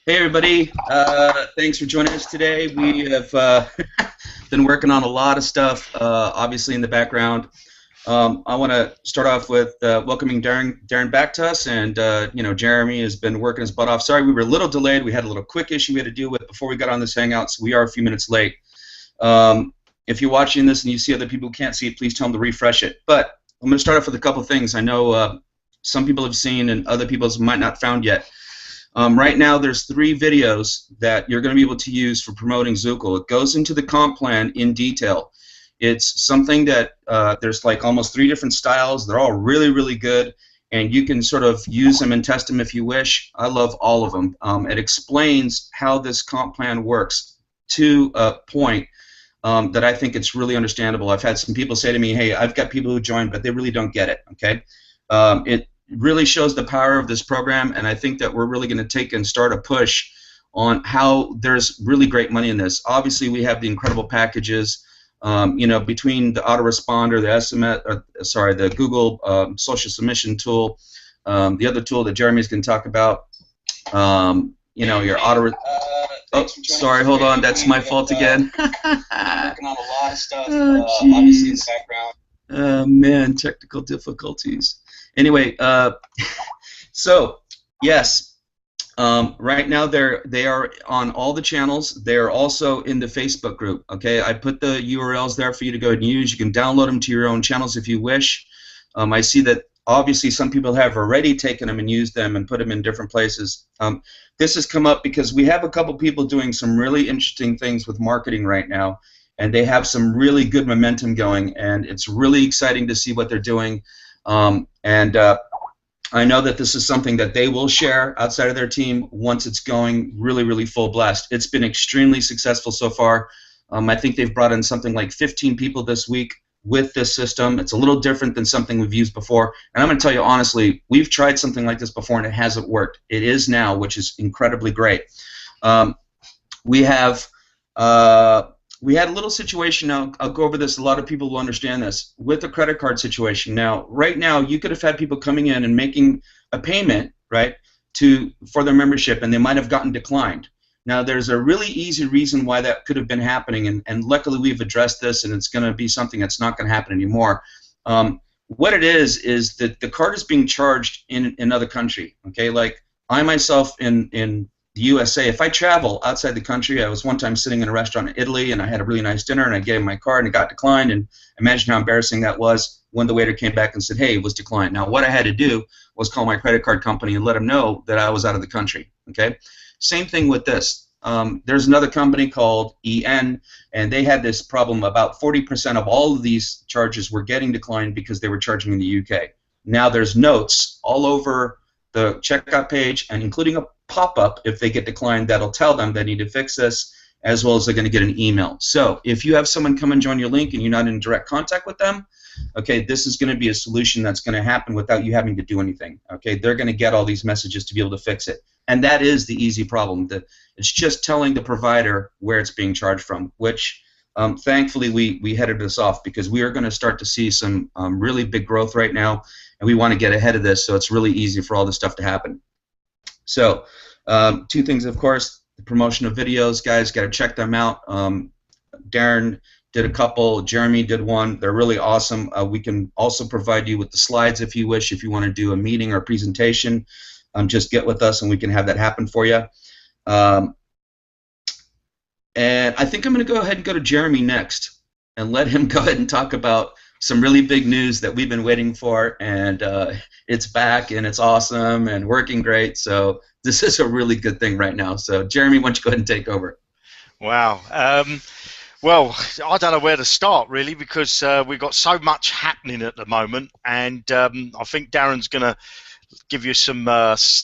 Hey everybody, thanks for joining us today. We have been working on a lot of stuff, obviously in the background. I want to start off with welcoming Darren back to us, and Jeremy has been working his butt off. Sorry, we were a little delayed. We had a little quick issue we had to deal with before we got on this Hangout, so we are a few minutes late. If you're watching this and you see other people who can't see it, please tell them to refresh it. But I'm going to start off with a couple things I know some people have seen and other people might not found yet. Right now, there's 3 videos that you're going to be able to use for promoting Zukul. It goes into the comp plan in detail. It's something that there's like almost 3 different styles. They're all really, really good, and you can sort of use them and test them if you wish. I love all of them. It explains how this comp plan works to a point that I think it's really understandable. I've had some people say to me, "Hey, I've got people who joined, but they really don't get it." Okay, it really shows the power of this program, and I think that we're really going to take and start a push on how there's really great money in this. Obviously, we have the incredible packages, between the autoresponder, the the Google social submission tool, the other tool that Jeremy's going to talk about, your auto. Oh, sorry, hold on, that's my fault again. Working on a lot of stuff, obviously in the background. Oh man, technical difficulties. Anyway, so yes, right now they are on all the channels. They're also in the Facebook group. Okay, I put the URLs there for you to go and use. You can download them to your own channels if you wish. I see that obviously some people have already taken them and used them and put them in different places. This has come up because we have a couple people doing some really interesting things with marketing right now, and they have some really good momentum going, and it's really exciting to see what they're doing. I know that this is something that they will share outside of their team once it's going really, really full blast. It's been extremely successful so far. I think they've brought in something like 15 people this week with this system. It's a little different than something we've used before. And I'm going to tell you honestly, we've tried something like this before and it hasn't worked. It is now, which is incredibly great. We had a little situation, I'll go over this, a lot of people will understand this, with the credit card situation. Now, right now, you could have had people coming in and making a payment, right, for their membership, and they might have gotten declined. Now, there's a really easy reason why that could have been happening, and luckily we've addressed this, and it's going to be something that's not going to happen anymore. What it is that the card is being charged in another country, okay? Like, I myself in the USA, if I travel outside the country, I was one time sitting in a restaurant in Italy and I had a really nice dinner and I gave my card and it got declined, and imagine how embarrassing that was when the waiter came back and said, hey, it was declined. Now what I had to do was call my credit card company and let them know that I was out of the country. Okay, same thing with this. There's another company called EN, and they had this problem. About 40% of all of these charges were getting declined because they were charging in the UK. Now there's notes all over the checkout page, and including a pop-up if they get declined that'll tell them they need to fix this, as well as they're going to get an email. So if you have someone come and join your link and you're not in direct contact with them, okay, this is going to be a solution that's going to happen without you having to do anything. Okay, they're going to get all these messages to be able to fix it, and that is the easy problem. It's just telling the provider where it's being charged from, which thankfully we headed this off because we are going to start to see some really big growth right now, and we want to get ahead of this so it's really easy for all this stuff to happen. So 2 things, of course, the promotion of videos, guys, got to check them out. Darren did a couple, Jeremy did one. They're really awesome. We can also provide you with the slides if you wish, if you want to do a meeting or a presentation. Just get with us and we can have that happen for you. And I think I'm going to go ahead and go to Jeremy next and let him go ahead and talk about some really big news that we've been waiting for, and it's back and it's awesome and working great. So this is a really good thing right now. So Jeremy, why don't you go ahead and take over? Wow. Well, I don't know where to start really, because we've got so much happening at the moment, and I think Darren's going to give you some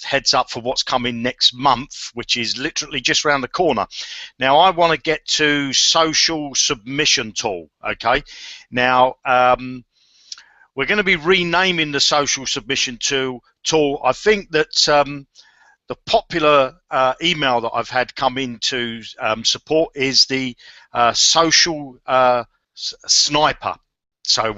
heads up for what's coming next month, which is literally just around the corner. Now, I want to get to social submission tool. Okay. Now, we're going to be renaming the social submission tool. I think that the popular email that I've had come into support is the social sniper. So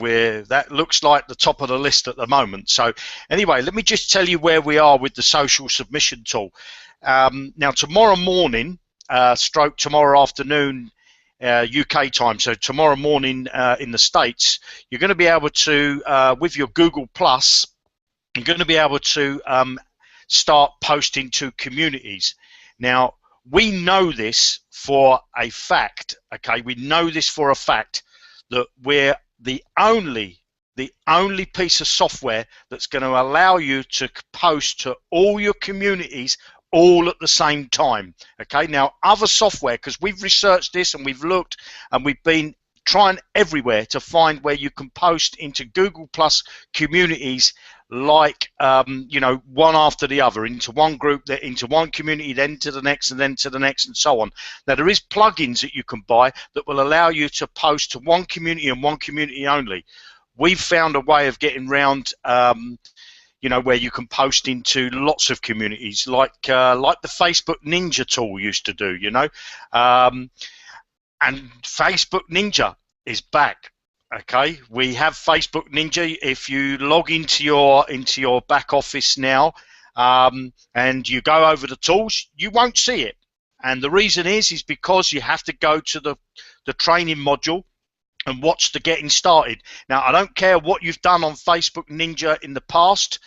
that looks like the top of the list at the moment. So anyway, let me just tell you where we are with the social submission tool. Now tomorrow morning, stroke tomorrow afternoon, UK time, so tomorrow morning in the States, you're going to be able to, with your Google Plus, you're going to be able to start posting to communities. Now, we know this for a fact, okay? We know this for a fact that we're the only piece of software that's going to allow you to post to all your communities all at the same time. Okay, now other software, because we've researched this and we've looked and we've been trying everywhere to find where you can post into Google Plus communities, like you know, one after the other, into one group, then into one community, then to the next, and then to the next, and so on. Now there is plugins that you can buy that will allow you to post to one community and one community only. We've found a way of getting around you know, where you can post into lots of communities, like the Facebook Ninja tool used to do, you know. And Facebook Ninja is back. Okay, we have Facebook Ninja. If you log into your back office now, and you go over the tools, you won't see it. And the reason is because you have to go to the training module and watch the getting started. Now, I don't care what you've done on Facebook Ninja in the past,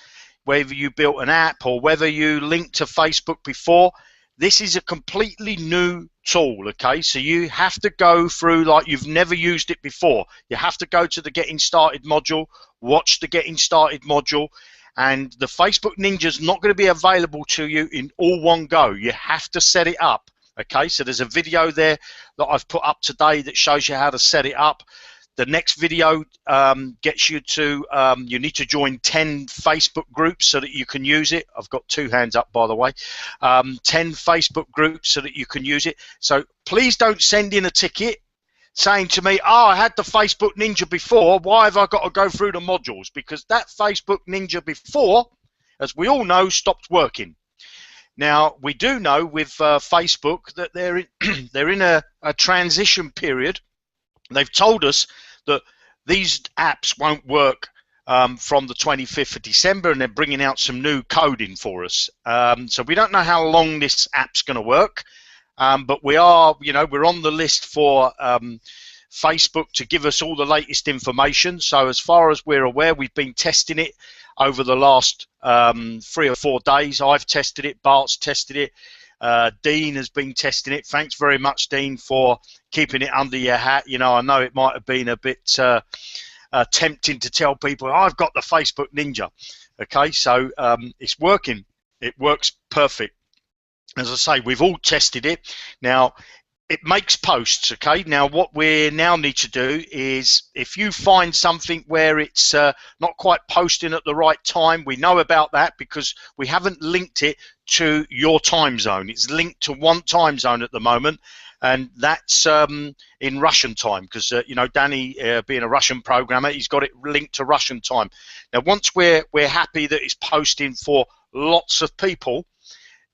whether you built an app or whether you linked to Facebook before. This is a completely new tool, okay? So you have to go through like you've never used it before. You have to go to the getting started module, watch the getting started module, and the Facebook Ninja is not going to be available to you in all one go. You have to set it up. Okay, so there's a video there that I've put up today that shows you how to set it up. The next video gets you to, you need to join 10 Facebook groups so that you can use it. I've got 2 hands up, by the way. 10 Facebook groups so that you can use it. So please don't send in a ticket saying to me, oh, I had the Facebook Ninja before, why have I got to go through the modules? Because that Facebook Ninja before, as we all know, stopped working. Now, we do know with Facebook that they're in a transition period. They've told us that these apps won't work from the 25th of December, and they're bringing out some new coding for us. So we don't know how long this app's going to work, but we are, you know, we're on the list for Facebook to give us all the latest information. So as far as we're aware, we've been testing it over the last 3 or 4 days. I've tested it, Bart's tested it, Dean has been testing it. Thanks very much, Dean, for keeping it under your hat. You know, I know it might have been a bit tempting to tell people, oh, I've got the Facebook Ninja. Okay, so it's working. It works perfect. As I say, we've all tested it. Now, it makes posts, okay? Now, what we now need to do is, if you find something where it's not quite posting at the right time, we know about that because we haven't linked it to your time zone. It's linked to one time zone at the moment, and that's in Russian time because, you know, Danny, being a Russian programmer, he's got it linked to Russian time. Now, once we're happy that it's posting for lots of people,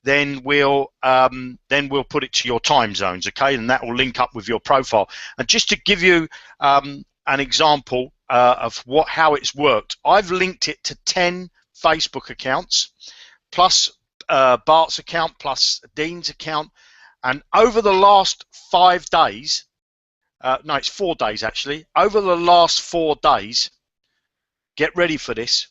then we'll put it to your time zones, okay, and that will link up with your profile. And just to give you an example of how it's worked, I've linked it to 10 Facebook accounts, plus Bart's account, plus Dean's account, and over the last 5 days, no, it's 4 days actually. Over the last 4 days, get ready for this.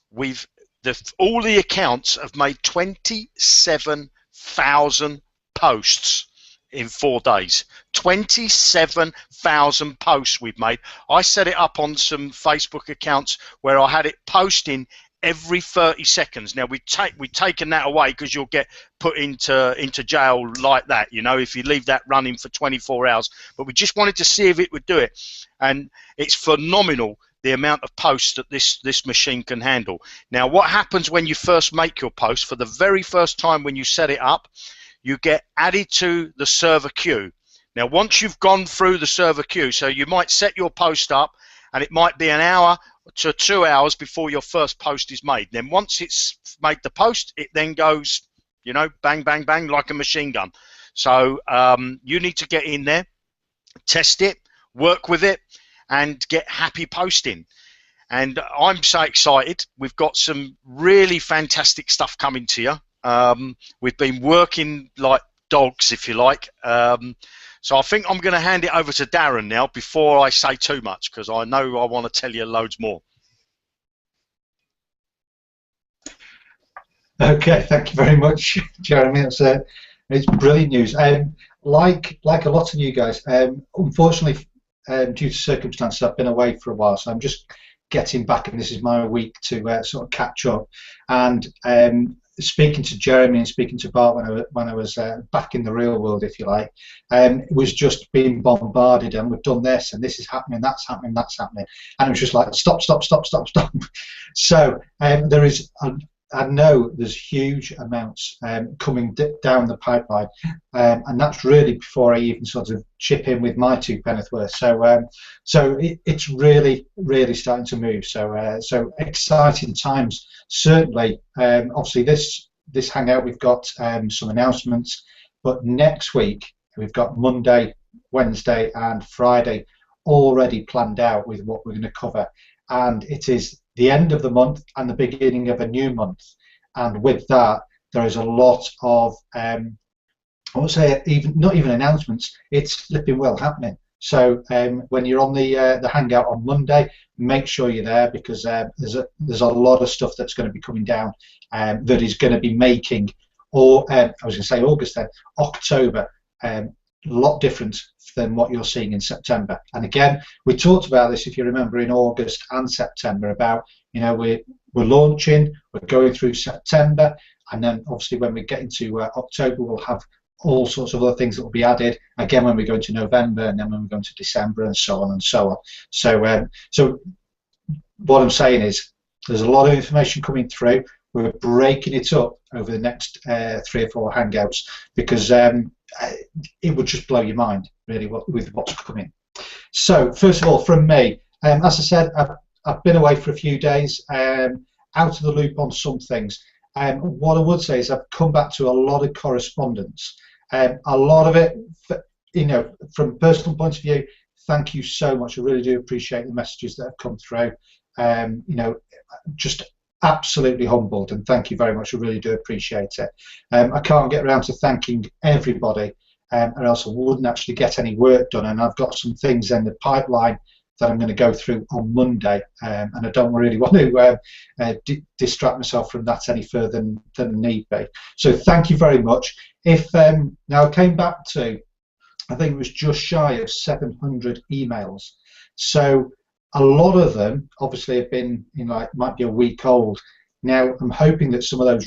All the accounts have made 27,000 posts in 4 days. 27,000 posts we've made. I set it up on some Facebook accounts where I had it posting every 30 seconds. Now we've taken that away because you'll get put into jail like that, you know, if you leave that running for 24 hours. But we just wanted to see if it would do it, and it's phenomenal the amount of posts that this machine can handle. Now, what happens when you first make your post? For the very first time when you set it up, you get added to the server queue. Now, once you've gone through the server queue, so you might set your post up, and it might be an hour to 2 hours before your first post is made. Then once it's made the post, it then goes, you know, bang, bang, bang, like a machine gun. So you need to get in there, test it, work with it, and get happy posting. And I'm so excited. We've got some really fantastic stuff coming to you. We've been working like dogs, if you like. So I think I'm going to hand it over to Darren now before I say too much, because I know I want to tell you loads more. Okay, thank you very much, Jeremy. It's brilliant news. Like a lot of you guys, unfortunately, due to circumstances, I've been away for a while, so I'm just getting back, and this is my week to sort of catch up. And speaking to Jeremy and speaking to Bart when I was back in the real world, if you like, it was just being bombarded, and we've done this, and this is happening, that's happening, that's happening, and it was just like stop. So there is. I know there's huge amounts coming down the pipeline, and that's really before I even sort of chip in with my 2 penneth worth. So it's really starting to move. So exciting times. Certainly, obviously this hangout we've got some announcements, but next week we've got Monday, Wednesday, and Friday already planned out with what we're going to cover, and it is the end of the month and the beginning of a new month, and with that there is a lot of I would say not even announcements, it's flipping well happening. So when you're on the hangout on Monday, make sure you're there, because there's a lot of stuff that's going to be coming down that is going to be making, or I was going to say August then, October, a lot different than what you're seeing in September. And again, we talked about this, if you remember, in August and September, about, you know, we're launching, we're going through September, and then obviously when we get into October, we'll have all sorts of other things that will be added again when we go into November, and then when we go into December, and so on and so on. So what I'm saying is there's a lot of information coming through. We're breaking it up over the next 3 or 4 hangouts, because it would just blow your mind, really, with what's coming. So first of all, from me, as I said, I've been away for a few days, out of the loop on some things. What I would say is I've come back to a lot of correspondence. A lot of it, you know, from a personal point of view, thank you so much. I really do appreciate the messages that have come through. You know, just absolutely humbled, and thank you very much. I really do appreciate it. I can't get around to thanking everybody, or else I wouldn't actually get any work done, and I've got some things in the pipeline that I'm going to go through on Monday, and I don't really want to distract myself from that any further than need be. So thank you very much. If now I came back to, I think it was just shy of 700 emails. So a lot of them obviously have been, you know, it might be a week old. Now I'm hoping that some of those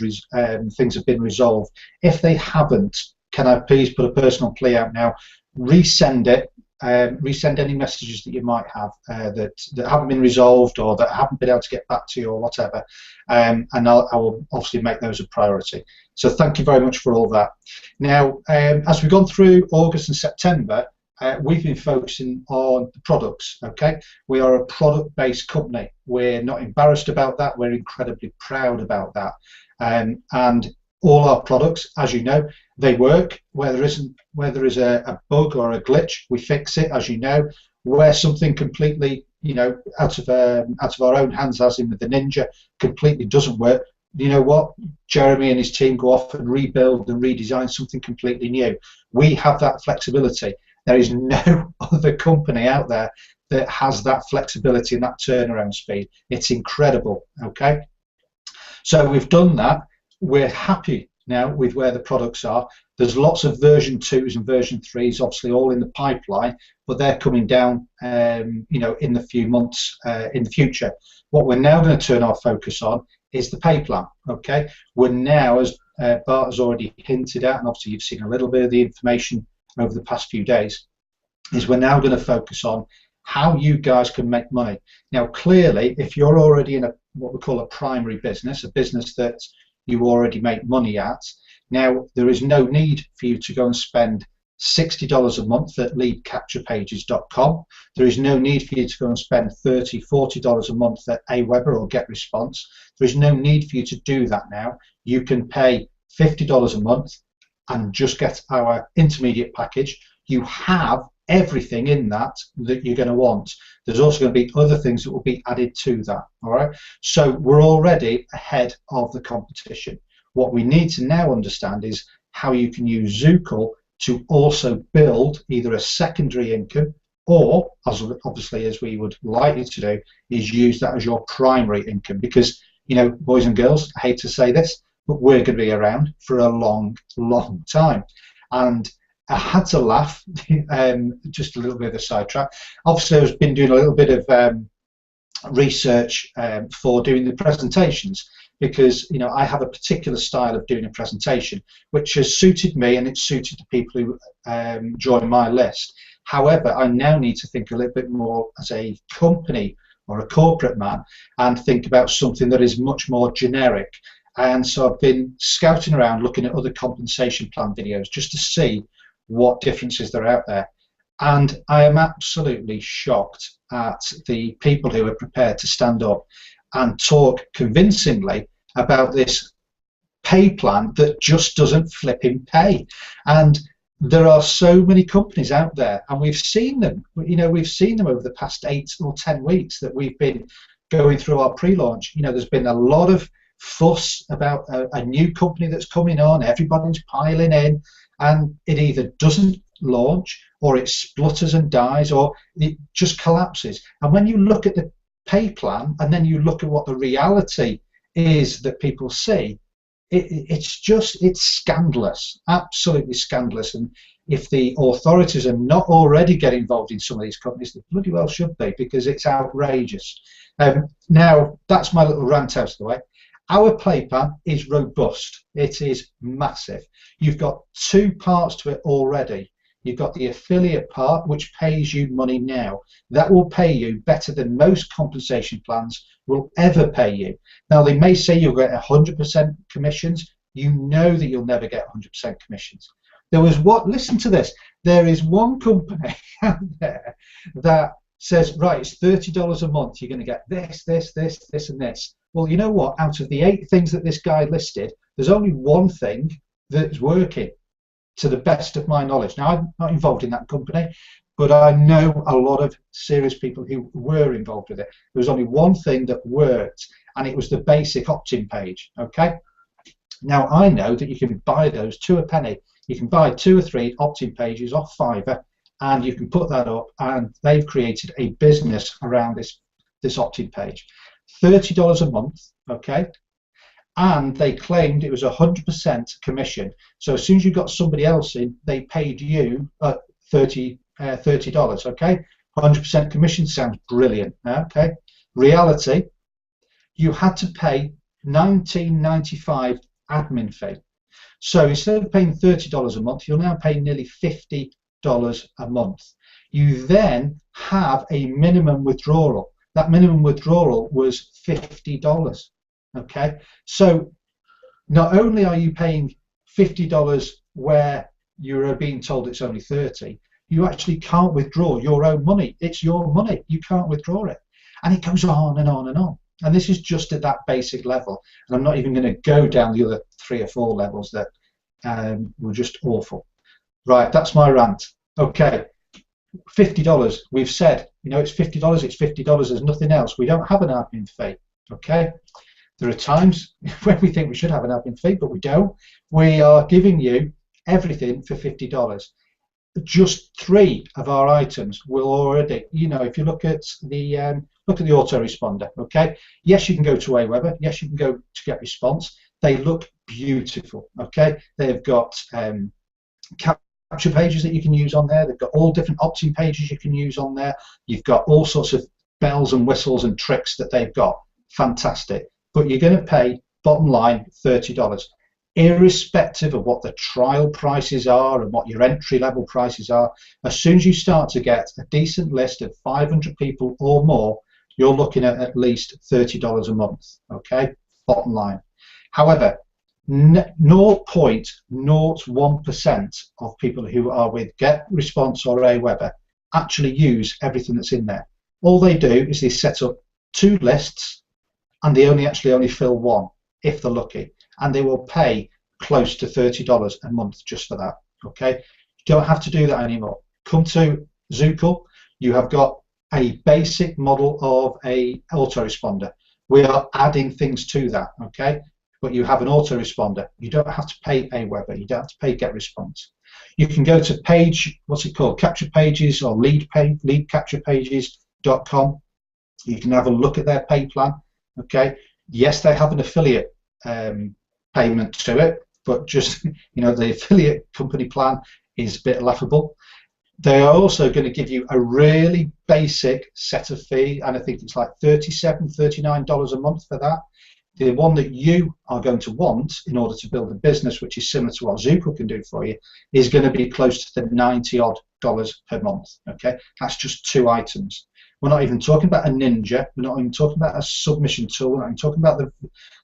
things have been resolved. If they haven't, can I please put a personal plea out now? Resend it. Resend any messages that you might have that haven't been resolved, or that I haven't been able to get back to you, or whatever, and I will obviously make those a priority. So thank you very much for all that. Now, as we've gone through August and September, we've been focusing on the products. Okay, we are a product-based company. We're not embarrassed about that. We're incredibly proud about that, and all our products, as you know, they work. Where there is a bug or a glitch, we fix it, as you know. Where something completely, you know, out of our own hands, as in with the Ninja, completely doesn't work, you know what? Jeremy and his team go off and rebuild and redesign something completely new. We have that flexibility. There is no other company out there that has that flexibility and that turnaround speed. It's incredible. Okay, so we've done that. We're happy now with where the products are. There's lots of version 2s and version 3s, obviously all in the pipeline, but they're coming down, you know, in the few months in the future. What we're now going to turn our focus on is the pay plan. Okay, we're now, as Bart has already hinted at, and obviously you've seen a little bit of the information over the past few days, is we're now going to focus on how you guys can make money. Now, clearly, if you're already in what we call a primary business, a business that you already make money at, now there is no need for you to go and spend $60 a month at leadcapturepages.com. There is no need for you to go and spend $30, $40 a month at Aweber or GetResponse. There is no need for you to do that now. You can pay $50 a month and just get our intermediate package. You have everything in that you're going to want. There's also going to be other things that will be added to that. All right, so we're already ahead of the competition. What we need to now understand is how you can use Zukul to also build either a secondary income, or, as obviously as we would like you to do, is use that as your primary income. Because, you know, boys and girls, I hate to say this, but we're going to be around for a long, long time. And I had to laugh, just a little bit of a sidetrack. Obviously, I've been doing a little bit of research for doing the presentations, because, you know, I have a particular style of doing a presentation which has suited me, and it's suited the people who join my list. However, I now need to think a little bit more as a company or a corporate man, and think about something that is much more generic. And so I've been scouting around, looking at other compensation plan videos just to see what differences there are out there. And I am absolutely shocked at the people who are prepared to stand up and talk convincingly about this pay plan that just doesn't flipping pay. And there are so many companies out there, and we've seen them, you know, we've seen them over the past 8 or 10 weeks that we've been going through our pre-launch. You know, there's been a lot of fuss about a new company that's coming on, everybody's piling in, and it either doesn't launch, or it splutters and dies, or it just collapses. And when you look at the pay plan, and then you look at what the reality is that people see, it's scandalous, absolutely scandalous. And if the authorities are not already getting involved in some of these companies, they bloody well should be, because it's outrageous. Now, that's my little rant out of the way. Our pay plan is robust. It is massive. You've got 2 parts to it already. You've got the affiliate part, which pays you money now. That will pay you better than most compensation plans will ever pay you. Now, they may say you'll get 100% commissions. You know that you'll never get 100% commissions. Listen to this, there is one company out there that says, right, it's $30 a month, you're going to get this, this, this, this, and this. Well, you know what? Out of the 8 things that this guy listed, there's only one thing that's working, to the best of my knowledge. Now, I'm not involved in that company, but I know a lot of serious people who were involved with it. There was only one thing that worked, and it was the basic opt-in page. Okay. Now, I know that you can buy those to a penny. You can buy 2 or 3 opt-in pages off Fiverr, and you can put that up, and they've created a business around this opt-in page. $30 a month. Okay. And they claimed it was 100% commission. So as soon as you got somebody else in, they paid you $30. Okay, 100% commission sounds brilliant. Okay, reality, you had to pay $19.95 admin fee. So instead of paying $30 a month, you'll now pay nearly $50 a month. You then have a minimum withdrawal. That minimum withdrawal was $50. Okay, so not only are you paying $50 where you're being told it's only $30, you actually can't withdraw your own money. It's your money. You can't withdraw it. And it goes on and on and on. And this is just at that basic level. And I'm not even going to go down the other 3 or 4 levels that were just awful. Right, that's my rant. Okay, $50. We've said, you know, it's $50. It's $50. There's nothing else. We don't have an admin fee. Okay. There are times when we think we should have an admin fee, but we don't. We are giving you everything for $50. Just 3 of our items will already, you know, if you look at the autoresponder, okay? Yes, you can go to Aweber. Yes, you can go to Get Response. They look beautiful, okay? They've got capture pages that you can use on there. They've got all different opt-in pages you can use on there. You've got all sorts of bells and whistles and tricks that they've got. Fantastic. But you're going to pay, bottom line, $30, irrespective of what the trial prices are and what your entry level prices are. As soon as you start to get a decent list of 500 people or more, you're looking at least $30 a month, okay, bottom line. However, 0.01% of people who are with Get Response or Aweber actually use everything that's in there. All they do is they set up 2 lists, and they only fill 1 if they're lucky, and they will pay close to $30 a month just for that. Okay, you don't have to do that anymore. Come to Zukul. You have got a basic model of a autoresponder. We are adding things to that. Okay, but you have an autoresponder. You don't have to pay AWeber. You don't have to pay GetResponse. You can go to page, what's it called, Capture Pages or leadcapturepages.com. You can have a look at their pay plan. Okay. Yes, they have an affiliate payment to it, but just, the affiliate company plan is a bit laughable. They are also going to give you a really basic set of fee, and I think it's like $37, $39 a month for that. The one that you are going to want in order to build a business, which is similar to what Zukul can do for you, is going to be close to the $90 odd per month. Okay, that's just 2 items. We're not even talking about a Ninja. We're not even talking about a submission tool. We're not even talking about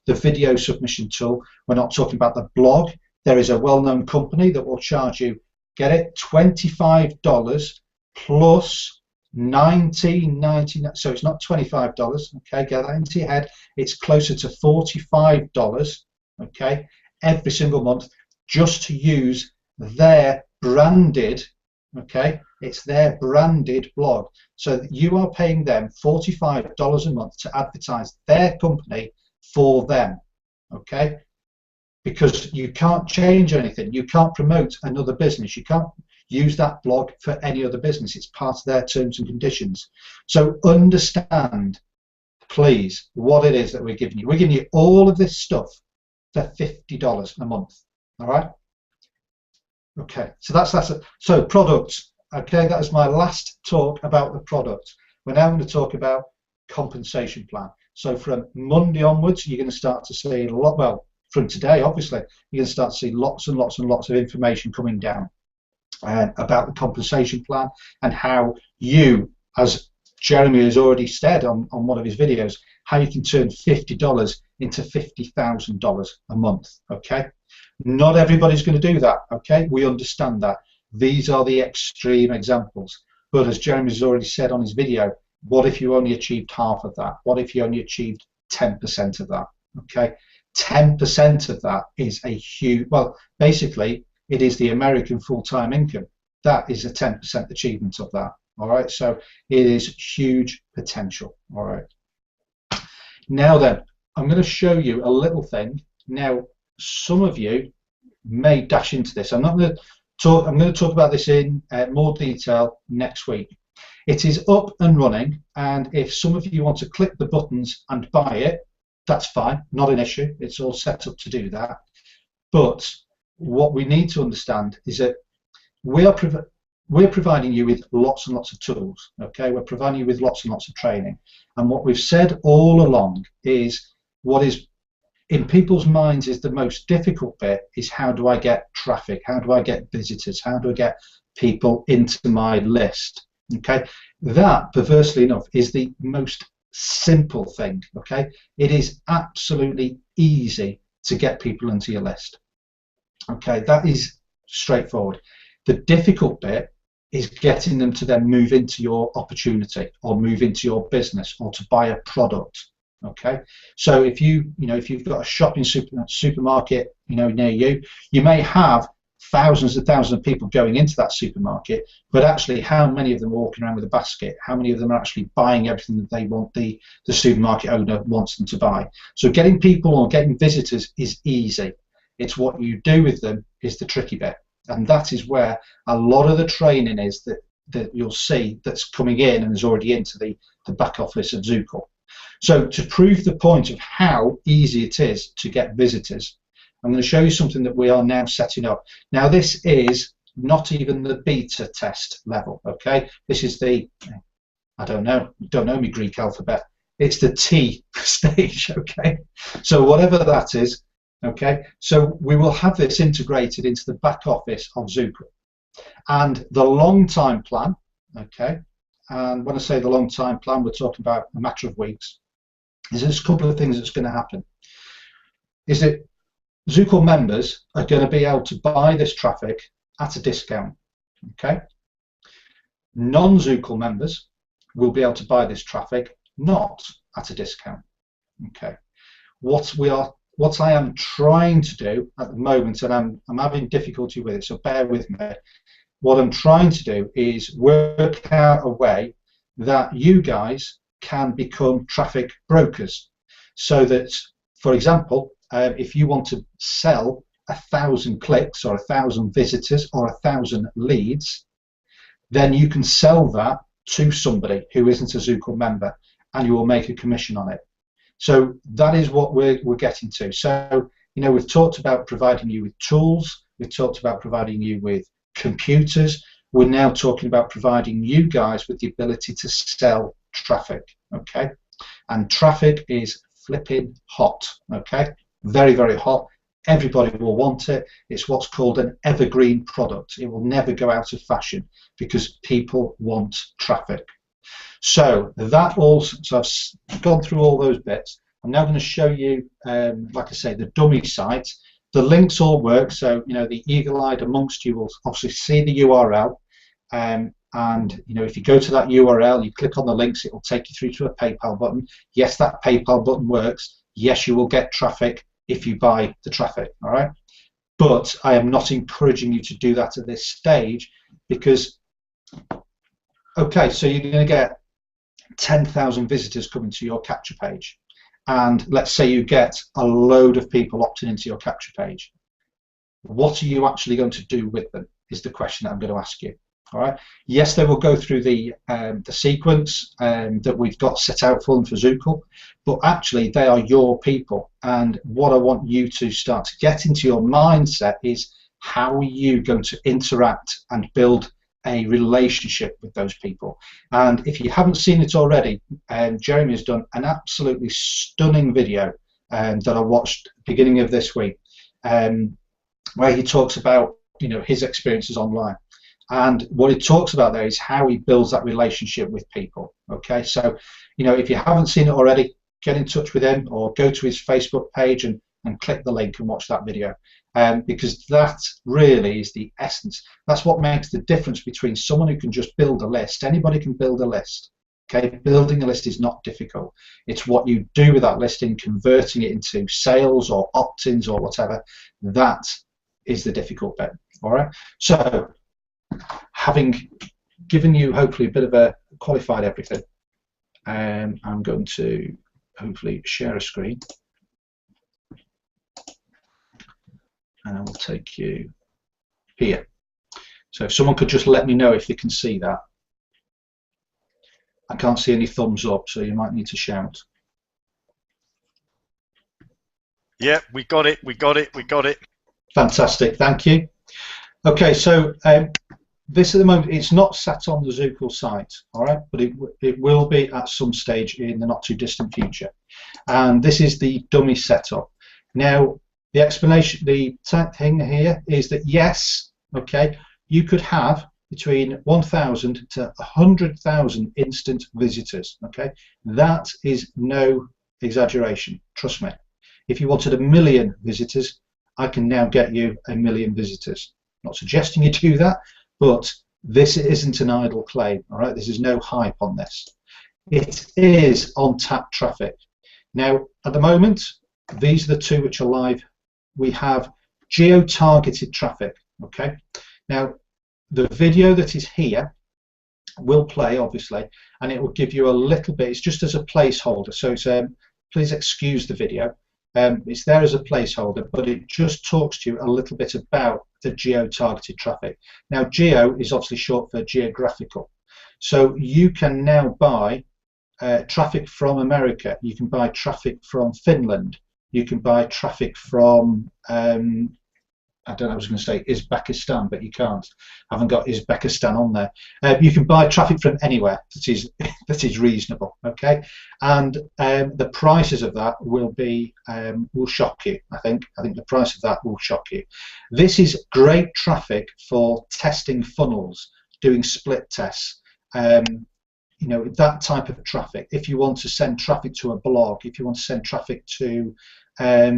the video submission tool. We're not talking about the blog. There is a well-known company that will charge you, get it, $25 plus $19.99. So it's not $25. Okay, get that into your head. It's closer to $45. Okay, every single month, just to use their branded. Okay, it's their branded blog. So you are paying them $45 a month to advertise their company for them. Okay, because you can't change anything. You can't promote another business. You can't use that blog for any other business. It's part of their terms and conditions. So understand, please, what it is that we're giving you. We're giving you all of this stuff for $50 a month. All right. Okay. So that's it. So products. Okay. That is my last talk about the product. We're now going to talk about compensation plan. So from Monday onwards, you're going to start to see a lot. Well, from today, obviously, you're going to start to see lots and lots and lots of information coming down about the compensation plan and how you, as Jeremy has already said on one of his videos, how you can turn $50 into $50,000 a month. Okay, not everybody's going to do that. Okay, we understand that. These are the extreme examples. But as Jeremy has already said on his video, what if you only achieved half of that? What if you only achieved 10% of that? Okay, 10% of that is a huge, well, basically, it is the American full-time income. That is a 10% achievement of that. All right, so it is huge potential. All right. Now then, I'm going to show you a little thing. Now, some of you may dash into this. I'm going to talk about this in more detail next week. It is up and running, and if some of you want to click the buttons and buy it, that's fine, not an issue. It's all set up to do that. But what we need to understand is that we're providing you with lots and lots of tools. Okay, we're providing you with lots and lots of training. And what we've said all along is what is in people's minds is the most difficult bit is how do I get traffic? How do I get visitors? How do I get people into my list? Okay, that, perversely enough, is the most simple thing. Okay, it is absolutely easy to get people into your list. Okay, that is straightforward. The difficult bit is getting them to then move into your opportunity or move into your business or to buy a product. Okay, so if you've got a shopping supermarket near you, you may have thousands and thousands of people going into that supermarket, but actually how many of them are walking around with a basket? How many of them are actually buying everything that they want the supermarket owner wants them to buy? So getting people or getting visitors is easy. It's what you do with them is the tricky bit, and that is where a lot of the training is that you'll see that's coming in and is already into the back office of Zukul. So to prove the point of how easy it is to get visitors, I'm going to show you something that we are now setting up. Now this is not even the beta test level, okay? This is the, I don't know me Greek alphabet. It's the T stage, okay? So whatever that is, okay? So we will have this integrated into the back office of Zukul. And the long time plan, okay? And when I say the long time plan, we're talking about a matter of weeks. There's a couple of things that's going to happen. Is that Zukul members are going to be able to buy this traffic at a discount. Okay. Non-Zukul members will be able to buy this traffic not at a discount. Okay. What I am trying to do at the moment, and I'm having difficulty with it, so bear with me. What I'm trying to do is work out a way that you guys can become traffic brokers, so that, for example, if you want to sell 1,000 clicks or 1,000 visitors or 1,000 leads, then you can sell that to somebody who isn't a Zukul member, and you will make a commission on it. So that is what we're getting to. So, you know, we've talked about providing you with tools, we've talked about providing you with computers, we're now talking about providing you guys with the ability to sell traffic, okay? And traffic is flipping hot, okay? Very, very hot. Everybody will want it. It's what's called an evergreen product. It will never go out of fashion because people want traffic. So that also, so I've gone through all those bits. I'm now going to show you, like I say, the dummy site. The links all work, so you know the eagle-eyed amongst you will obviously see the URL, and you know if you go to that URL, you click on the links, it will take you through to a PayPal button. Yes, that PayPal button works. Yes, you will get traffic if you buy the traffic. All right, but I am not encouraging you to do that at this stage because, okay, so you're going to get 10,000 visitors coming to your capture page. And let's say you get a load of people opting into your capture page. What are you actually going to do with them is the question that I'm going to ask you. All right. Yes, they will go through the sequence that we've got set out for them for Zukul, but actually they are your people. And what I want you to start to get into your mindset is how are you going to interact and build a relationship with those people. And if you haven't seen it already, Jeremy has done an absolutely stunning video that I watched beginning of this week, where he talks about, you know, his experiences online. And what he talks about there is how he builds that relationship with people. Okay, so you know, if you haven't seen it already, get in touch with him or go to his Facebook page and click the link and watch that video, because that really is the essence. That's what makes the difference between someone who can just build a list. Anybody can build a list. Okay, building a list is not difficult. It's what you do with that listing, converting it into sales or opt-ins or whatever. That is the difficult bit. All right. So, having given you hopefully a bit of a qualified everything, I'm going to hopefully share a screen. And I will take you here. So if someone could just let me know if they can see that. I can't see any thumbs up, so you might need to shout. Yeah, we got it, we got it, we got it. Fantastic, thank you. Okay, so this at the moment, it's not sat on the Zukul site, all right, but it will be at some stage in the not too distant future. And this is the dummy setup. Now, the explanation, the thing here is that yes, okay, you could have between 1,000 to 100,000 instant visitors, okay? That is no exaggeration, trust me. If you wanted 1 million visitors, I can now get you 1 million visitors. Not suggesting you do that, but this isn't an idle claim, all right? This is no hype on this. It is on-tap traffic. Now, at the moment, these are the two which are live. We have geo-targeted traffic, okay? Now, the video that is here will play, obviously, and it will give you a little bit, it's just as a placeholder, so it's, please excuse the video. It's there as a placeholder, but it just talks to you a little bit about the geo-targeted traffic. Now, geo is obviously short for geographical. So you can now buy traffic from America, you can buy traffic from Finland, you can buy traffic from, I don't know, I was going to say Uzbekistan, but you can't. I haven't got Uzbekistan on there. You can buy traffic from anywhere that is reasonable, okay? And the prices of that will be will shock you. I think the price of that will shock you. This is great traffic for testing funnels, doing split tests. You know, that type of traffic. If you want to send traffic to a blog, if you want to send traffic to a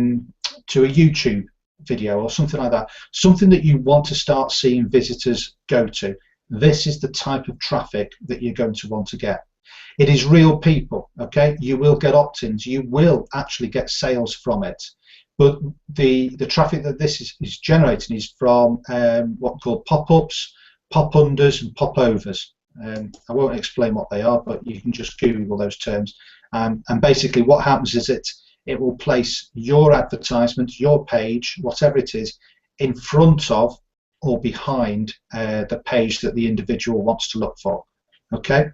YouTube video or something like that, something that you want to start seeing visitors go to, this is the type of traffic that you're going to want to get. It is real people, okay? You will get opt-ins, you will actually get sales from it, but the traffic that this is generating is from what are called pop-ups, pop-unders and pop-overs. I won't explain what they are, but you can just Google those terms, and basically what happens is it will place your advertisement, your page, whatever it is, in front of or behind the page that the individual wants to look for. Okay,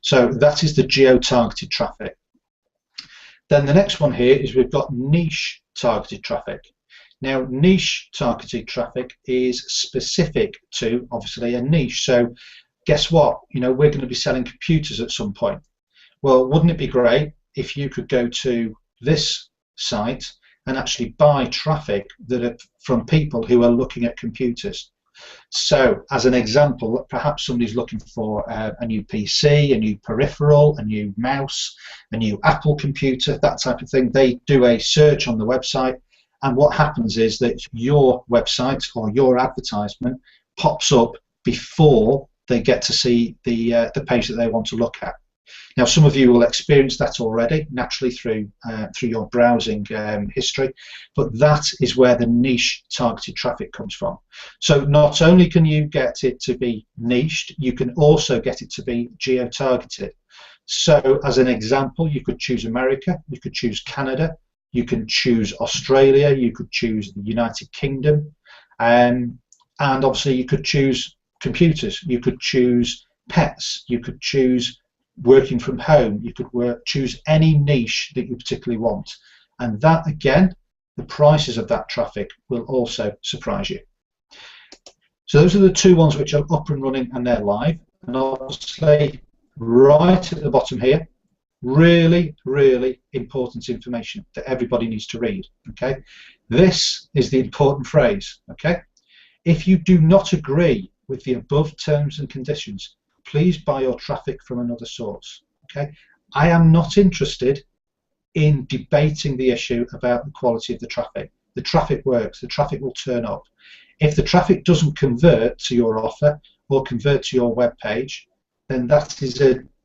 so that is the geo-targeted traffic. Then the next one here is we've got niche targeted traffic. Now, niche targeted traffic is specific to obviously a niche. So guess what? You know, we're going to be selling computers at some point. Well, wouldn't it be great if you could go to this site and actually buy traffic that are from people who are looking at computers? So, as an example, perhaps somebody's looking for a new PC, a new peripheral, a new mouse, a new Apple computer, that type of thing. They do a search on the website, and what happens is that your website or your advertisement pops up before they get to see the page that they want to look at. Now, some of you will experience that already, naturally through your browsing history, but that is where the niche targeted traffic comes from. So not only can you get it to be niched, you can also get it to be geo-targeted. So as an example, you could choose America, you could choose Canada, you can choose Australia, you could choose the United Kingdom, and obviously you could choose computers, you could choose pets, you could choose working from home, you could choose any niche that you particularly want, and that again, the prices of that traffic will also surprise you. So those are the two ones which are up and running and they're live. And obviously right at the bottom here, really important information that everybody needs to read. Okay, this is the important phrase. Okay, if you do not agree with the above terms and conditions, please buy your traffic from another source. Okay, I am not interested in debating the issue about the quality of the traffic. The traffic works, the traffic will turn up. If the traffic doesn't convert to your offer or convert to your web page, then that is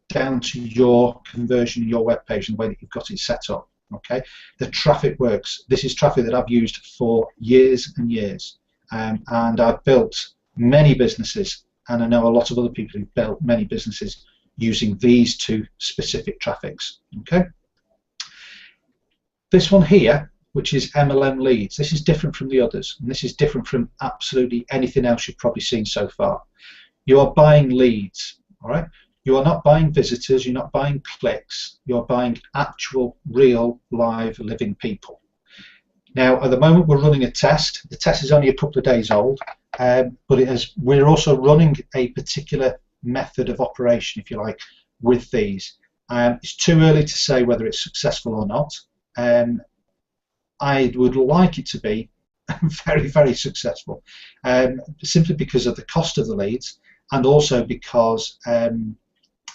down to your conversion, your web page, and the way that you've got it set up. Okay, the traffic works. This is traffic that I've used for years and years, and I've built many businesses, and I know a lot of other people who've built many businesses using these two specific traffics. Okay. This one here, which is MLM leads, this is different from the others, and this is different from absolutely anything else you've probably seen so far. You are buying leads, all right? You are not buying visitors, you're not buying clicks, you're buying actual, real, live, living people. Now, at the moment, we're running a test. The test is only a couple of days old, but we're also running a particular method of operation, if you like, with these. It's too early to say whether it's successful or not. I would like it to be very successful, simply because of the cost of the leads, and also because, when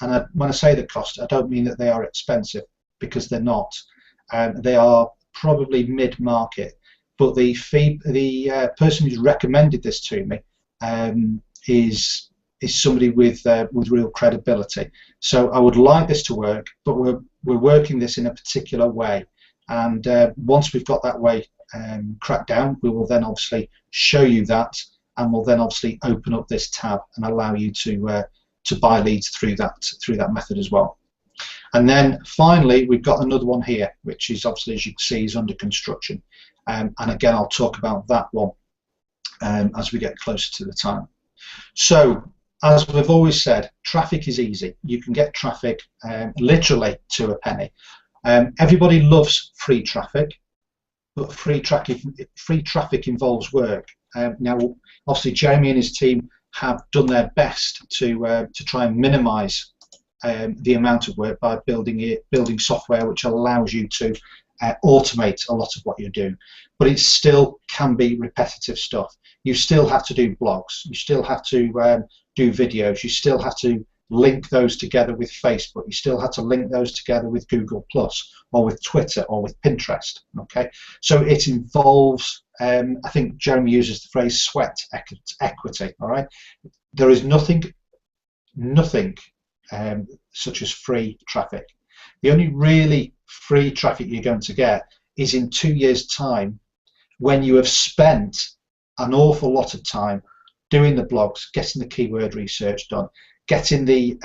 I say the cost, I don't mean that they are expensive, because they're not. They are probably mid-market, but the person who's recommended this to me is somebody with real credibility. So I would like this to work, but we're working this in a particular way, and once we've got that way cracked down, we will then obviously show you that, and we'll then obviously open up this tab and allow you to buy leads through that method as well. And then finally, we've got another one here, which is obviously, as you can see, is under construction. And again, I'll talk about that one as we get closer to the time. So, as we've always said, traffic is easy. You can get traffic literally to a penny. Everybody loves free traffic, but free traffic involves work. Now, obviously, Jeremy and his team have done their best to try and minimise the amount of work by building software which allows you to automate a lot of what you're doing, but it still can be repetitive stuff. You still have to do blogs, you still have to do videos, you still have to link those together with Facebook, you still have to link those together with Google Plus or with Twitter or with Pinterest. Okay, so it involves, I think Jeremy uses the phrase sweat equity. All right, there is nothing such as free traffic. The only really free traffic you're going to get is in 2 years' time, when you have spent an awful lot of time doing the blogs, getting the keyword research done, getting the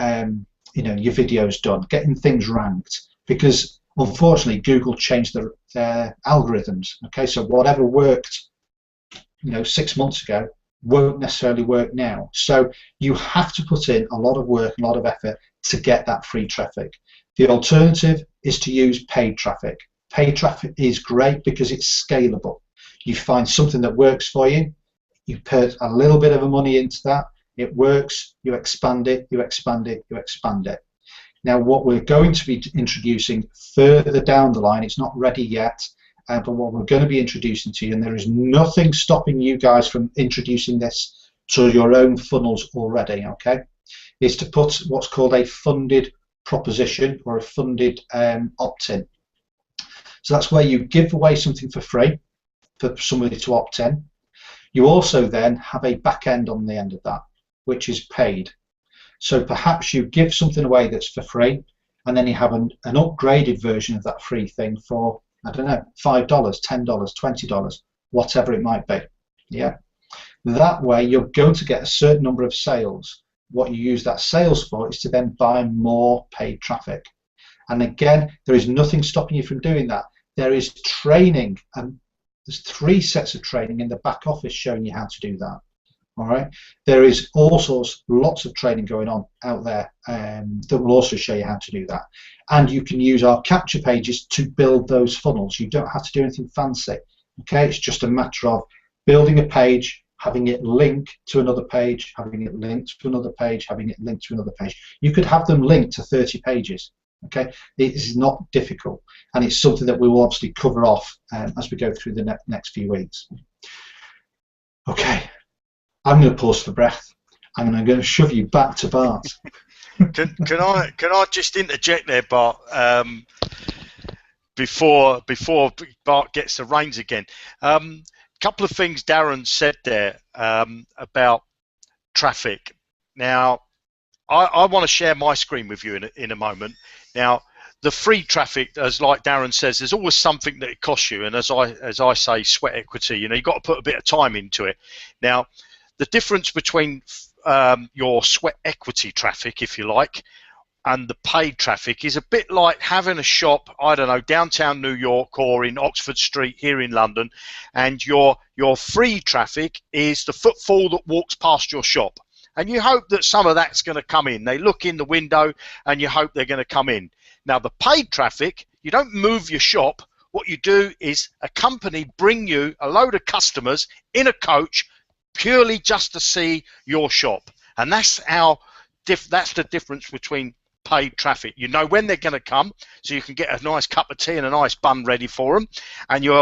your videos done, getting things ranked. Because Unfortunately, Google changed their algorithms. Okay, so whatever worked, 6 months ago won't necessarily work now. So you have to put in a lot of work, a lot of effort to get that free traffic. The alternative is to use paid traffic. Paid traffic is great because it's scalable. You find something that works for you, you put a little bit of money into that, it works, you expand it, you expand it, you expand it. Now, what we're going to be introducing further down the line, it's not ready yet, but what we're going to be introducing to you, and there is nothing stopping you guys from introducing this to your own funnels already, okay, is to put what's called a funded proposition or a funded opt-in. So that's where you give away something for free for somebody to opt in. You also then have a back end on the end of that, which is paid. So perhaps you give something away that's for free, and then you have an upgraded version of that free thing for, I don't know, $5, $10, $20, whatever it might be. Yeah. That way you're going to get a certain number of sales. What you use that sales for is to then buy more paid traffic. And again, there is nothing stopping you from doing that. There is training, and there's 3 sets of training in the back office showing you how to do that. All right. There is lots of training going on out there that will also show you how to do that. And you can use our capture pages to build those funnels. You don't have to do anything fancy. Okay, it's just a matter of building a page, having it link to another page, having it linked to another page, having it linked to another page. You could have them linked to 30 pages. Okay, it is not difficult, and it's something that we will obviously cover off as we go through the next few weeks. Okay. I'm going to pause for breath, and I'm going to shove you back to Bart. Can I just interject there, Bart? Before Bart gets the reins again, couple of things Darren said there about traffic. Now, I want to share my screen with you in a moment. Now, the free traffic, as like Darren says, there's always something that it costs you, and as I say, sweat equity. You've got to put a bit of time into it. Now, the difference between your sweat equity traffic, if you like, and the paid traffic is a bit like having a shop, I don't know, downtown New York or in Oxford Street here in London, and your free traffic is the footfall that walks past your shop. And you hope that some of that's going to come in. They look in the window and you hope they're going to come in. Now, the paid traffic, you don't move your shop. What you do is a company bring you a load of customers in a coach purely just to see your shop, and that's the difference between paid traffic. You know when they're going to come, so you can get a nice cup of tea and a nice bun ready for them, and you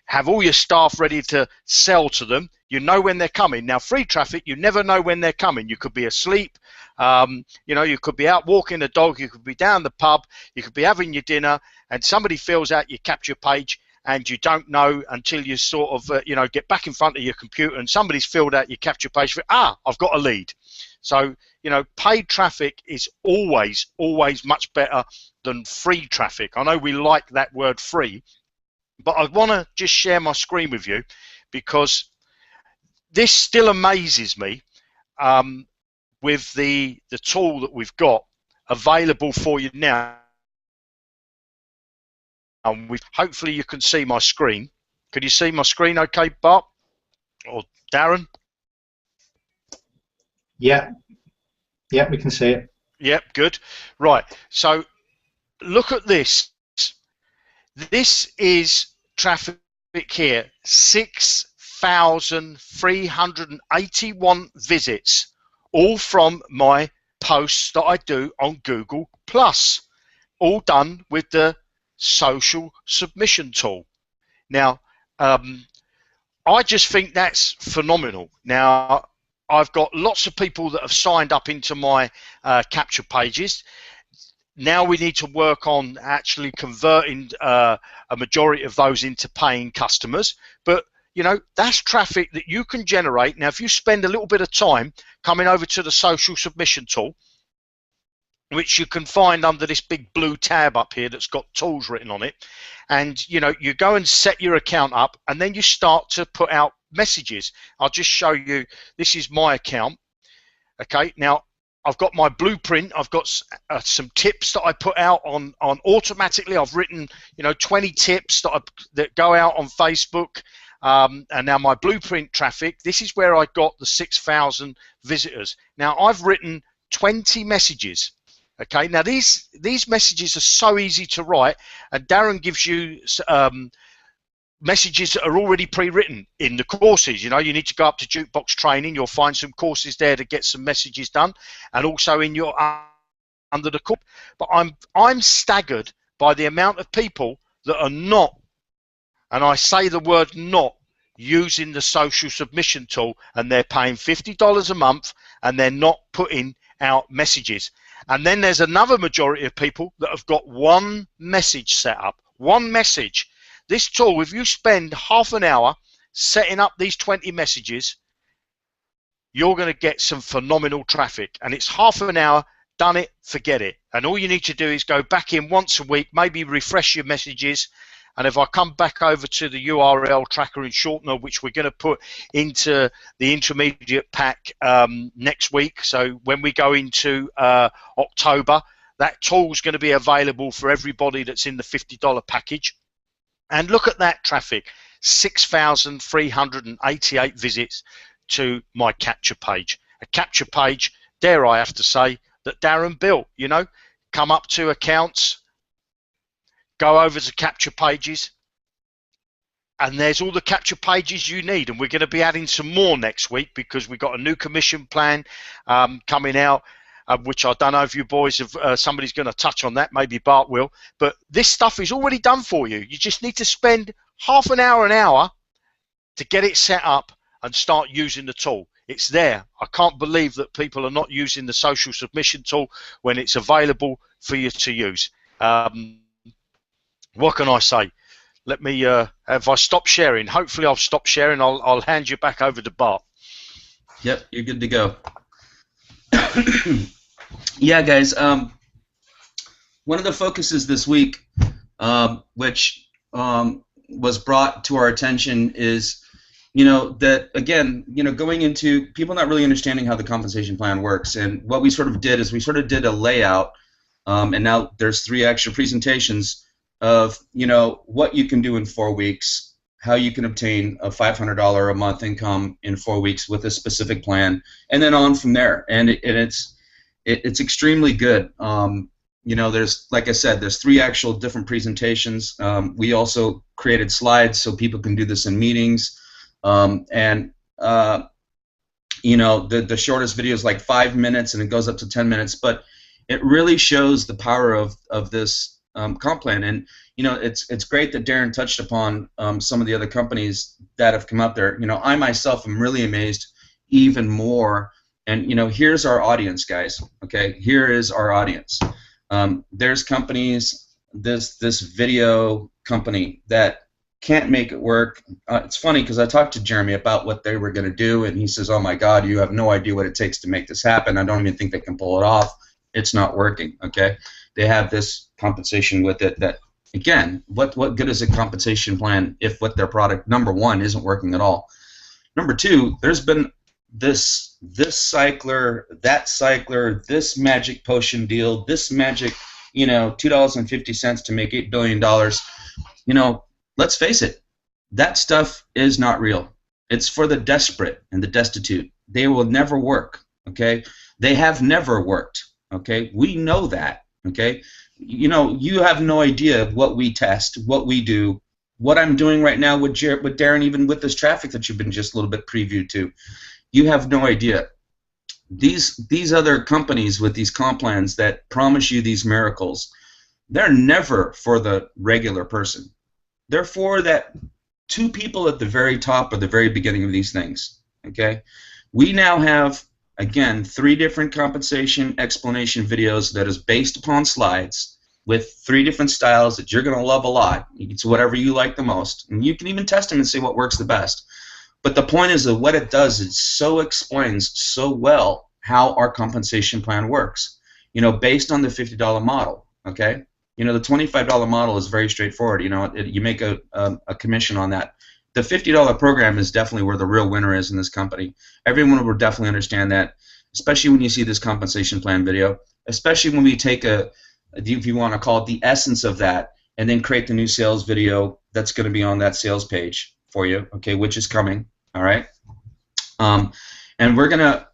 have all your staff ready to sell to them. You know when they're coming. Now, free traffic, you never know when they're coming. You could be asleep, you could be out walking the dog, you could be down the pub, you could be having your dinner, and somebody fills out your capture page, and you don't know until you sort of, get back in front of your computer and somebody's filled out your capture page for, I've got a lead. So, paid traffic is always much better than free traffic. I know we like that word free, but I want to just share my screen with you because this still amazes me with the tool that we've got available for you now. And hopefully you can see my screen. Can you see my screen okay, Bart? Or Darren? Yeah, we can see it. Yep, good. Right, so look at this. This is traffic here, 6,381 visits, all from my posts that I do on Google+, all done with the social submission tool. Now, I just think that's phenomenal. Now, I've got lots of people that have signed up into my capture pages. Now we need to work on actually converting a majority of those into paying customers. But, that's traffic that you can generate. Now, if you spend a little bit of time coming over to the social submission tool, which you can find under this big blue tab up here that's got tools written on it, and you go and set your account up, and then you start to put out messages. I'll just show you. This is my account. Okay, now I've got my blueprint. I've got some tips that I put out on automatically. I've written, 20 tips that go out on Facebook. And now my blueprint traffic, this is where I got the 6,000 visitors. Now I've written 20 messages. Okay, now these messages are so easy to write, and Darren gives you messages that are already pre-written in the courses. You need to go up to Jukebox Training. You'll find some courses there to get some messages done, and also in your under the course. But I'm staggered by the amount of people that are not, and I say the word not, using the social submission tool, and they're paying $50 a month and they're not putting out messages. And then there's another majority of people that have got one message set up, one message. This tool, if you spend half an hour setting up these 20 messages, you're going to get some phenomenal traffic. And it's half an hour, done it, forget it. And all you need to do is go back in once a week, maybe refresh your messages. And if I come back over to the URL tracker and shortener, which we're going to put into the intermediate pack next week, so when we go into October, that tool is going to be available for everybody that's in the $50 package. And look at that traffic, 6,388 visits to my capture page. A capture page, dare I have to say, that Darren built. Come up to accounts, go over to capture pages, and there's all the capture pages you need. And we're going to be adding some more next week because we've got a new commission plan coming out, which I don't know if you boys have, somebody's going to touch on that, maybe Bart will. But this stuff is already done for you. You just need to spend half an hour to get it set up and start using the tool. It's there. I can't believe that people are not using the social submission tool when it's available for you to use. What can I say? Let me, have I stopped sharing? Hopefully I've stopped sharing. I'll hand you back over to Bart. Yep, you're good to go. Yeah, guys, one of the focuses this week, which was brought to our attention is, that, again, going into people not really understanding how the compensation plan works. And what we sort of did is we sort of did a layout, and now there's 3 extra presentations of what you can do in 4 weeks, how you can obtain a $500 a month income in 4 weeks with a specific plan, and then on from there. And it's extremely good. There's, like I said, there's 3 actual different presentations. We also created slides so people can do this in meetings, the shortest video is like 5 minutes and it goes up to 10 minutes, but it really shows the power of this comp plan. And it's great that Darren touched upon some of the other companies that have come out there. I myself am really amazed even more. And here's our audience, guys. Okay, here is our audience. There's companies, this video company that can't make it work. It's funny because I talked to Jeremy about what they were going to do, and he says, "Oh my God, you have no idea what it takes to make this happen. I don't even think they can pull it off. It's not working." Okay, they have this compensation with it that, again, what good is a compensation plan if what their product, number one, isn't working at all? Number two, there's been this cycler, that cycler, this magic potion deal, this magic, $2.50 to make $8 billion. Let's face it, that stuff is not real. It's for the desperate and the destitute. They will never work. Okay, they have never worked. Okay, we know that. Okay, you have no idea what we test, what we do, what I'm doing right now with Darren, even with this traffic that you've been just a little bit previewed to. You have no idea. These other companies with these comp plans that promise you these miracles, they're never for the regular person. They're for that 2 people at the very top or the very beginning of these things. Okay, we now have, again, 3 different compensation explanation videos that is based upon slides with 3 different styles that you're going to love a lot. It's whatever you like the most, and you can even test them and see what works the best. But the point is that what it does is so explains so well how our compensation plan works. Based on the $50 model. Okay, the $25 model is very straightforward. You make a commission on that. The $50 program is definitely where the real winner is in this company. Everyone will definitely understand that. especially when you see this compensation plan video, especially when we take if you want to call it the essence of that, and then create the new sales video that's going to be on that sales page for you, okay, which is coming, all right? And we're gonna,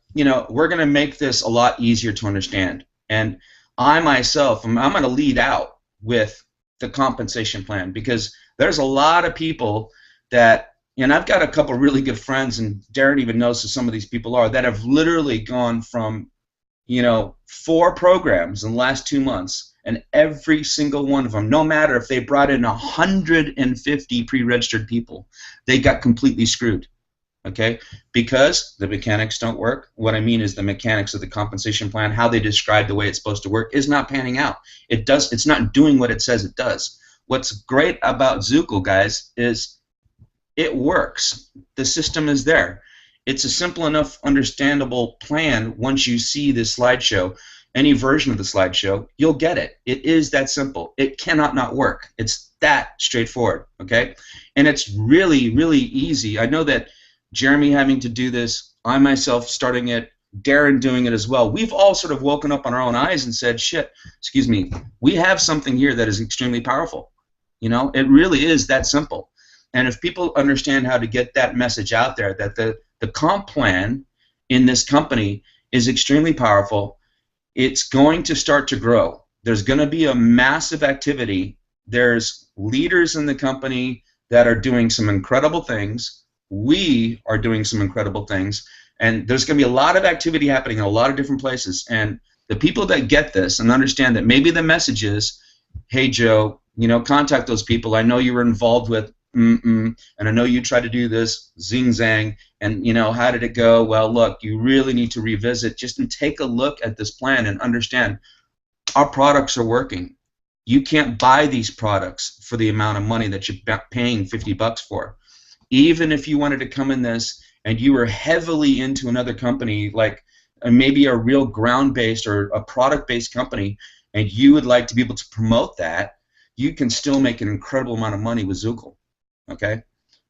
we're gonna make this a lot easier to understand. And I myself, I'm gonna lead out with the compensation plan, because there's a lot of people that, and I've got a couple really good friends, and Darren even knows who some of these people are, that have literally gone from, 4 programs in the last 2 months, and every single one of them, no matter if they brought in 150 pre-registered people, they got completely screwed. Okay, because the mechanics don't work. What I mean is the mechanics of the compensation plan, how they describe the way it's supposed to work, is not panning out. It's not doing what it says it does. What's great about Zukul, guys, is it works. The system is there. It's a simple enough, understandable plan. Once you see this slideshow, any version of the slideshow, you'll get it. It is that simple. It cannot not work. It's that straightforward. Okay, and it's really, really easy. I know that Jeremy having to do this, I myself starting it, Darren doing it as well. We've all sort of woken up on our own eyes and said, shit, excuse me, we have something here that is extremely powerful. It really is that simple. And if people understand how to get that message out there, that the comp plan in this company is extremely powerful, it's going to start to grow. There's going to be a massive activity. There's leaders in the company that are doing some incredible things. We are doing some incredible things, and there's going to be a lot of activity happening in a lot of different places. And the people that get this and understand that maybe the message is, hey Joe, contact those people. I know you were involved with and I know you tried to do this zing zang, and how did it go? Well, look, you really need to revisit just and take a look at this plan and understand our products are working. You can't buy these products for the amount of money that you're paying $50 for. Even if you wanted to come in this and you were heavily into another company, like maybe a real ground-based or a product-based company, and you would like to be able to promote that, you can still make an incredible amount of money with Zukul. Okay?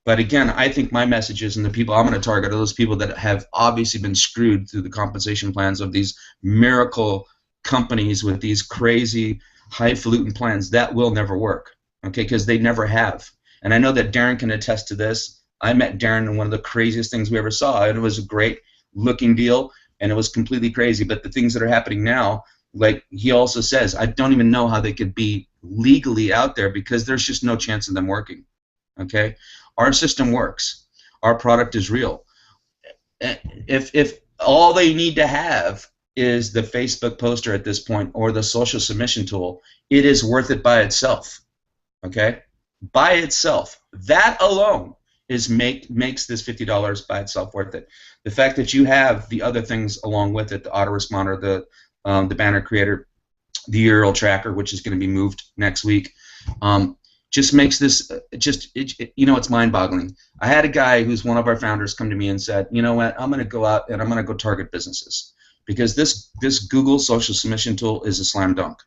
But again, I think my message is, and the people I'm going to target are those people that have obviously been screwed through the compensation plans of these miracle companies with these crazy highfalutin plans that will never work. Okay? Because they never have. And I know that Darren can attest to this. I met Darren in one of the craziest things we ever saw, and it was a great looking deal, and it was completely crazy. But the things that are happening now, like he also says, I don't even know how they could be legally out there, because there's just no chance of them working. Okay? Our system works. Our product is real. If all they need to have is the Facebook poster at this point, or the social submission tool, it is worth it by itself. Okay? By itself, that alone makes this $50 by itself worth it. The fact that you have the other things along with it, the autoresponder, the banner creator, the URL tracker, which is going to be moved next week, just makes this it's mind-boggling. I had a guy who's one of our founders come to me and said, you know what, I'm going to go out and I'm going to go target businesses, because this Google social submission tool is a slam dunk.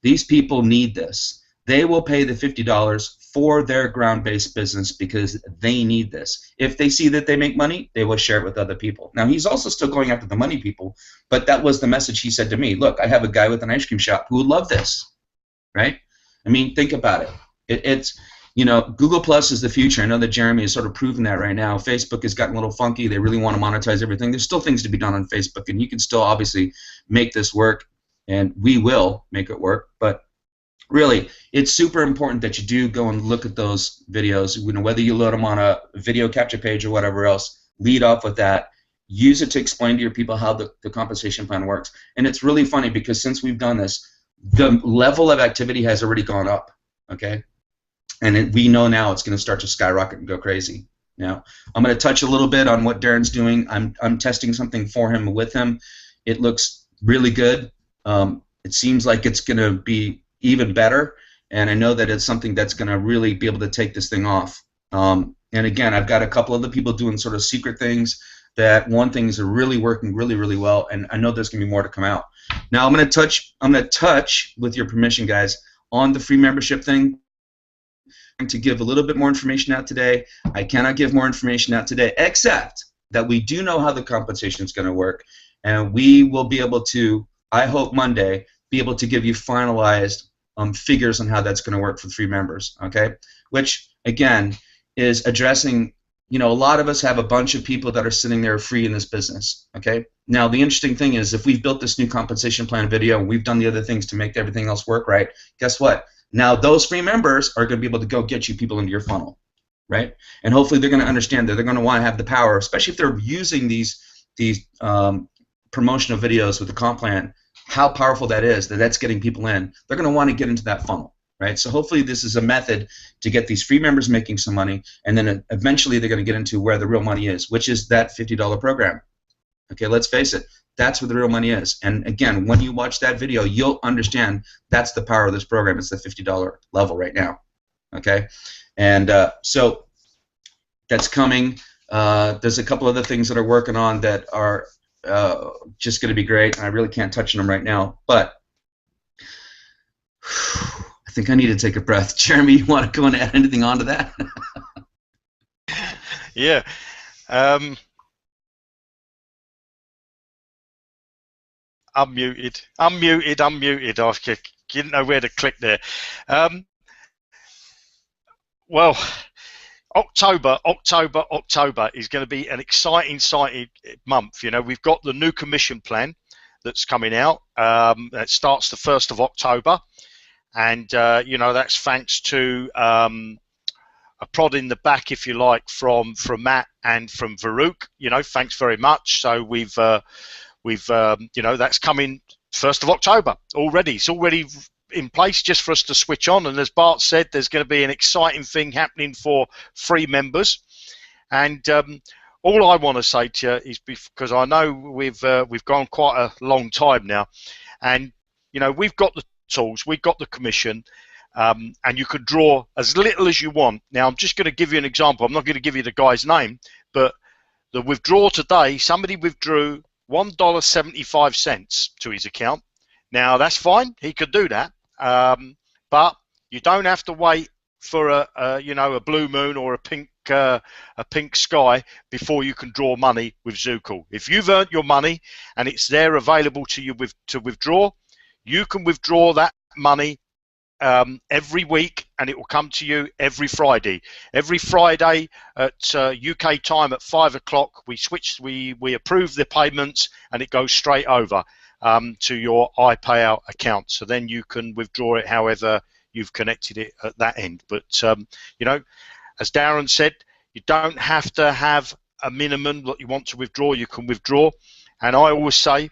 These people need this. They will pay the $50 for their ground-based business because they need this. If they see that they make money, they will share it with other people. Now, he's also still going after the money people, but that was the message he said to me. Look, I have a guy with an ice cream shop who would love this, right? I mean, think about it. It's Google Plus is the future. I know that Jeremy is sort of proving that right now. Facebook has gotten a little funky. They really want to monetize everything. There's still things to be done on Facebook, and you can still obviously make this work, and we will make it work, but really, it's super important that you do go and look at those videos. Whether you load them on a video capture page or whatever else, lead off with that. Use it to explain to your people how the compensation plan works. And it's really funny, because since we've done this, the level of activity has already gone up. Okay, and we know now it's going to start to skyrocket and go crazy. Now, I'm going to touch a little bit on what Darren's doing. I'm testing something for him with him. It looks really good. It seems like it's going to be even better, and I know that it's something that's going to really be able to take this thing off. And again, I've got a couple other people doing sort of secret things. That one things are really working really, really well, and I know there's going to be more to come out. Now I'm going to touch, with your permission, guys, on the free membership thing. I'm going to give a little bit more information out today. I cannot give more information out today, except that we do know how the compensation is going to work. and we will be able to, I hope Monday, be able to give you finalized figures on how that's going to work for the free members, okay? Which, again, is addressing, a lot of us have a bunch of people that are sitting there free in this business, okay? Now, the interesting thing is, if we've built this new compensation plan video and we've done the other things to make everything else work right, guess what? Now, those free members are going to be able to go get you people into your funnel, right? And hopefully they're going to understand that they're going to want to have the power, especially if they're using these promotional videos with the comp plan, how powerful that is, that's getting people in. They're going to want to get into that funnel, right? So hopefully this is a method to get these free members making some money, and then eventually they're going to get into where the real money is, which is that $50 program. Okay, let's face it, that's where the real money is. And again, when you watch that video, you'll understand that's the power of this program. It's the $50 level right now. Okay, and so that's coming. There's a couple other things that are working on that are just going to be great, and I really can't touch on them right now, but I think I need to take a breath. Jeremy, you want to go and add anything on to that? Yeah. Unmuted. I didn't know where to click there. Well, October is going to be an exciting month. We've got the new commission plan that's coming out. That starts the 1st of October, and that's thanks to a prod in the back, if you like, from Matt and from Varuk. Thanks very much. So we've that's coming 1st of October already. It's already in place just for us to switch on, and as Bart said, there's going to be an exciting thing happening for free members. And all I want to say to you is, because I know we've gone quite a long time now, and we've got the tools, we've got the commission, and you could draw as little as you want. Now I'm just going to give you an example. I'm not going to give you the guy's name, but the withdrawal today, somebody withdrew $1.75 to his account. Now that's fine, he could do that, but you don't have to wait for a blue moon or a pink sky before you can draw money with Zukul. If you've earned your money and it's there available to you to withdraw, you can withdraw that money every week, and it will come to you every Friday. Every Friday at UK time at 5 o'clock, we approve the payments, and it goes straight over to your iPayout account. So then you can withdraw it however you've connected it at that end. But as Darren said, you don't have to have a minimum that you want to withdraw. You can withdraw, and I always say,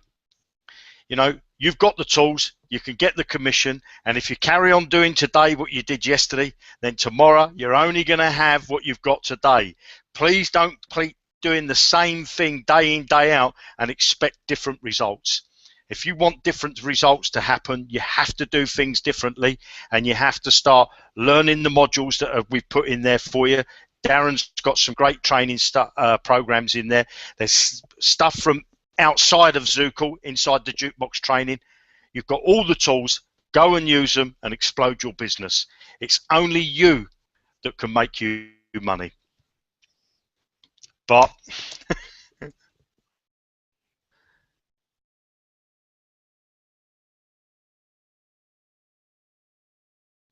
you've got the tools, you can get the commission, and if you carry on doing today what you did yesterday, then tomorrow you're only going to have what you've got today. Please don't keep doing the same thing day in, day out and expect different results. If you want different results to happen, you have to do things differently, and you have to start learning the modules that we've put in there for you. Darren's got some great training programs in there. There's stuff from outside of Zukul, inside the Jukebox training. You've got all the tools. Go and use them and explode your business. It's only you that can make you money. But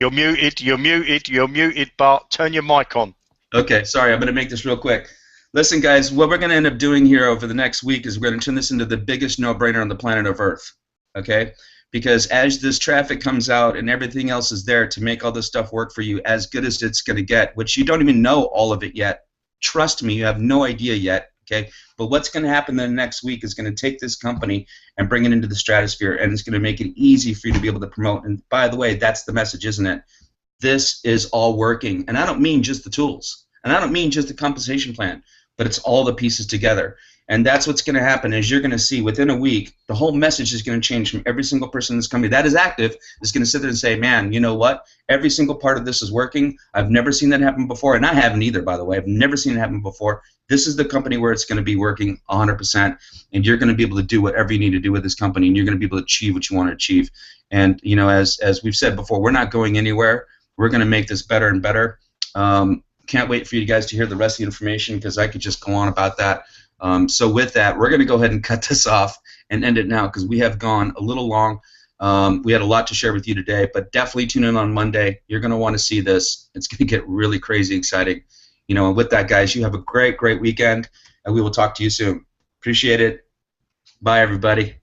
you're muted, Bart. Turn your mic on. Okay, sorry, I'm going to make this real quick. Listen, guys, what we're going to end up doing here over the next week is we're going to turn this into the biggest no-brainer on the planet of Earth, okay? Because as this traffic comes out and everything else is there to make all this stuff work for you as good as it's going to get, which you don't even know all of it yet. Trust me, you have no idea yet, okay? But what's going to happen the next week is going to take this company and bring it into the stratosphere, and it's going to make it easy for you to be able to promote. And by the way, that's the message, isn't it? This is all working. And I don't mean just the tools. And I don't mean just the compensation plan, but it's all the pieces together. And that's what's going to happen is you're going to see within a week, the whole message is going to change from every single person in this company that is active is going to sit there and say, man, you know what? Every single part of this is working. I've never seen that happen before, and I haven't either, by the way. I've never seen it happen before. This is the company where it's going to be working 100%, and you're going to be able to do whatever you need to do with this company, and you're going to be able to achieve what you want to achieve. And, as we've said before, we're not going anywhere. We're going to make this better and better. Can't wait for you guys to hear the rest of the information because I could just go on about that. So with that, we're going to go ahead and cut this off, and end it now because we have gone a little long. We had a lot to share with you today, but definitely tune in on Monday. You're going to want to see this. It's going to get really crazy exciting. And with that, guys, you have a great, great weekend, and we will talk to you soon. Appreciate it. Bye, everybody.